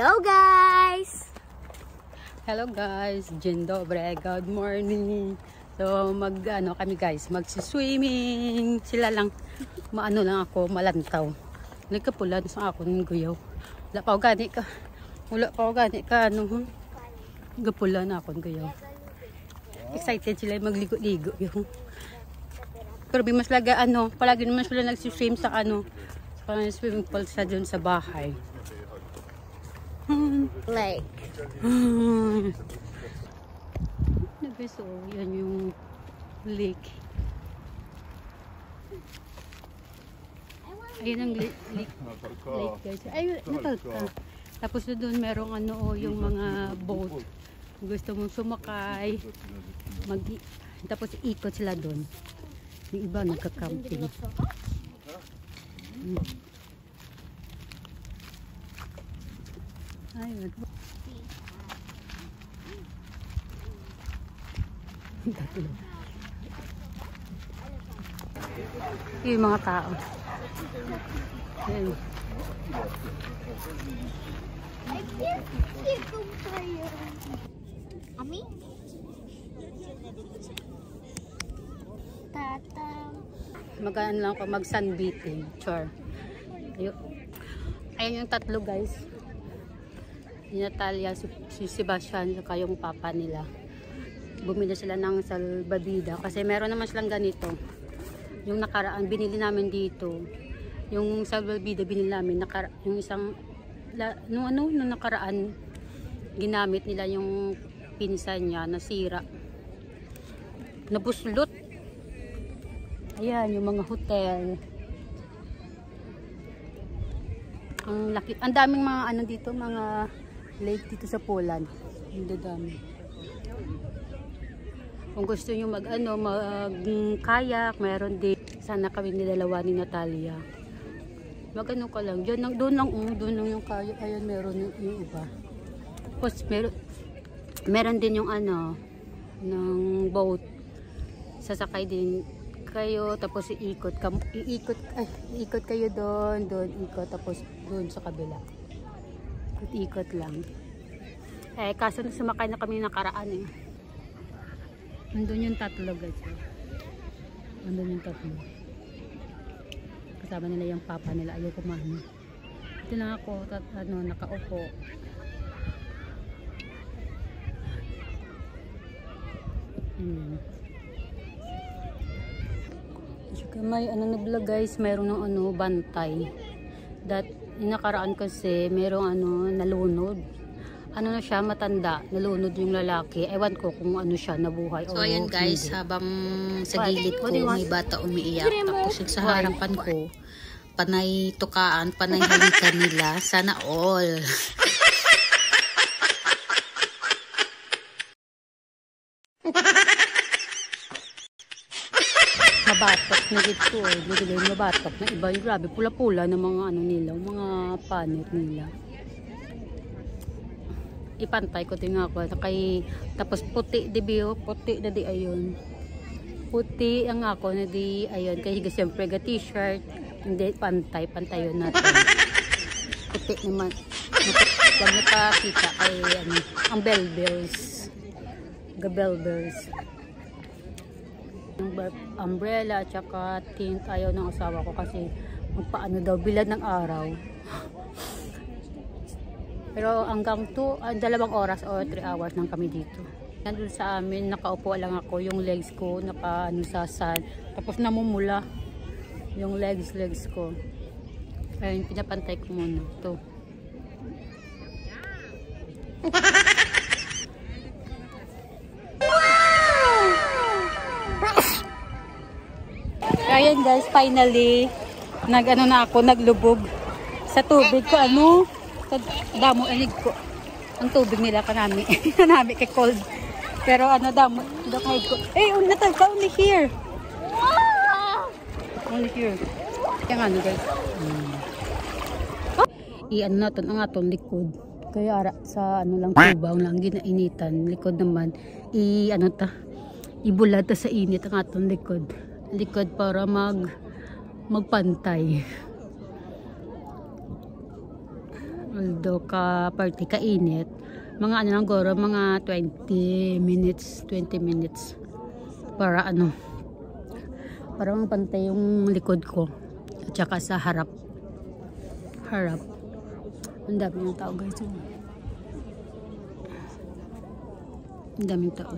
Hello guys! Hello guys, dzień dobry, good morning. So kami guys, magsi-swimming. Sila lang, maano lang ako, malantaw. Nagkapulan sa ako ng guyaw. Wala pa ako gani ka, gapulan ako ng guyaw. Excited sila magligo-ligo yung. Pero mas laga palagi naman sila nagsi-swim sa sa swimming pool sa dun sa bahay. Lake. So, yan yung lake. Ayan ang lake guys. Ay, natalka. Tapos doon merong yung mga boat. Gusto mong sumakay, tapos ikot sila doon. Yung iba nagka-camping. Ayun. Yung mga tao. Ayun. Ami? Tata. Magano lang ako mag-sunbathing. Char. Ayun yung tatlo guys. Si Natalia, si Sebastian, saka yung papa nila. Bumili sila ng salbabida kasi meron naman silang ganito. Yung nakaraan binili namin dito. Yung salbabida binili namin yung isang nung nakaraan ginamit nila yung pinsan niya, nasira. Nabuslot. Ayan yung mga hotel. Ang laki, ang daming mga dito, mga lake dito sa Poland. Hindi dami. Kung gusto nyo mag-kayak, meron din. Sana kami nilalawa ni Natalia. Mag-ano ka lang. Doon lang yung kayak. Ayan, meron yung iba. Tapos, meron din yung ng boat. Sasakay din kayo. Tapos, iikot kayo doon, ikot. Tapos, doon sa kabila. Ikot lang. Kaso sumakay na kami nakaraan Andun yung tatlo guys. Andun yung tatlo. Kasama nila yung papa nila. Ayaw kumain. Ito lang ako nakaupo. May na-vlog guys, mayroon ng bantay. Nakaraan kasi mayroong nalunod. Na siya, matanda, nalunod yung lalaki. Ewan ko kung siya, nabuhay. So ayan guys, hindi. Habang sa gilid ko may bata umiiyak. Tapos yung sa harapan ko, panay tukaan, panay halikan nila. Sana all. Mabatok na dito mabatok na iba yung grabe pula-pula ng mga nila, mga panit nila. Ipantay ko tinga ko tapos puti puti na di ayun. Puti ang ako na di ayun kasi siyempre ga t-shirt hindi pantay yun natin. Puti naman. Wag na pa kita kay ang bell bells. Bell bells. Umbrella at saka tint ayaw ng asawa ko kasi magpaano daw bilad ng araw. Pero hanggang 2 oras o 3 hours nang kami dito. Nandun sa amin, nakaupo lang ako, yung legs ko sa sand. Tapos namumula yung legs ko. Ayun, pinapantay ko muna. Ito. Ayan guys, finally naglubog sa tubig ko damo ko ang tubig nila kanami kay cold pero damo ko natalka only here yan guys natin ang atong likod kaya ara sa lang tubaw lang ginainitan likod naman ibulad sa init ang atong likod para magpantay. Although ka party kainit, mga ano lang goro, mga 20 minutes para ano, para pantay yung likod ko at saka sa harap. Ang dami ng tao guys. Ang daming tao.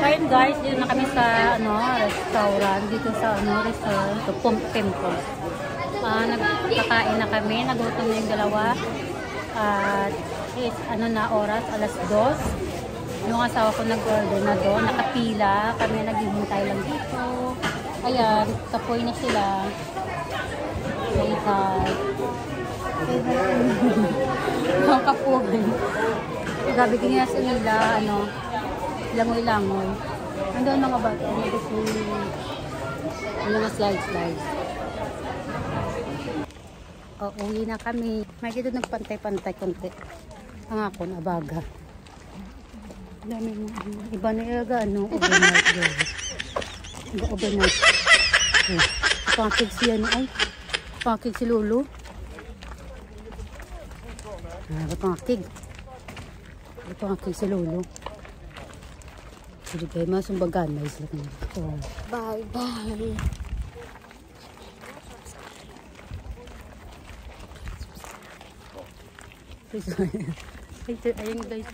Ayun guys, dito na kami sa ano, restaurant, dito sa ano, restaurant, to Temple. Nagkakain na kami, nagutom na yung dalawa. At is ano na oras, alas 2. Yung asawa ko nag-order na doon, nakapila, kami naghihintay lang dito. Ayan, kapoy na sila. Later. Ang kapoy. Gabi ko niya sa nila, ano, langoy-langoy. Andun mga bata, ano kasi mga slides. Uwi na kami. May dito nagpantay-pantay konti. Ang ako na baga. Dami mo. Iba na ilaga, ano, overnight girl. Overnight. Pangkig siya ni ay. Pangkig si Lulu. Pangkig si Lulu. Jadi kayak masuk bagan na isla ko. Bye. Ayun guys.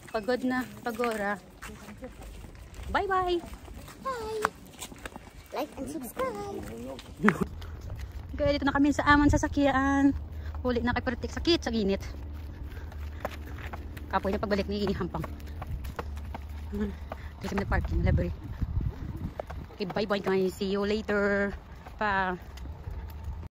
Pagod na, pagora. Bye. Bye. Like and subscribe. Kaya dito na kami sa amon sasakyan. Huli na kay Pertik, sakit sa ginit. Kapoy na pagbalik ni Hampang. Dito kami na parking library. Okay, bye guys. See you later. Pa.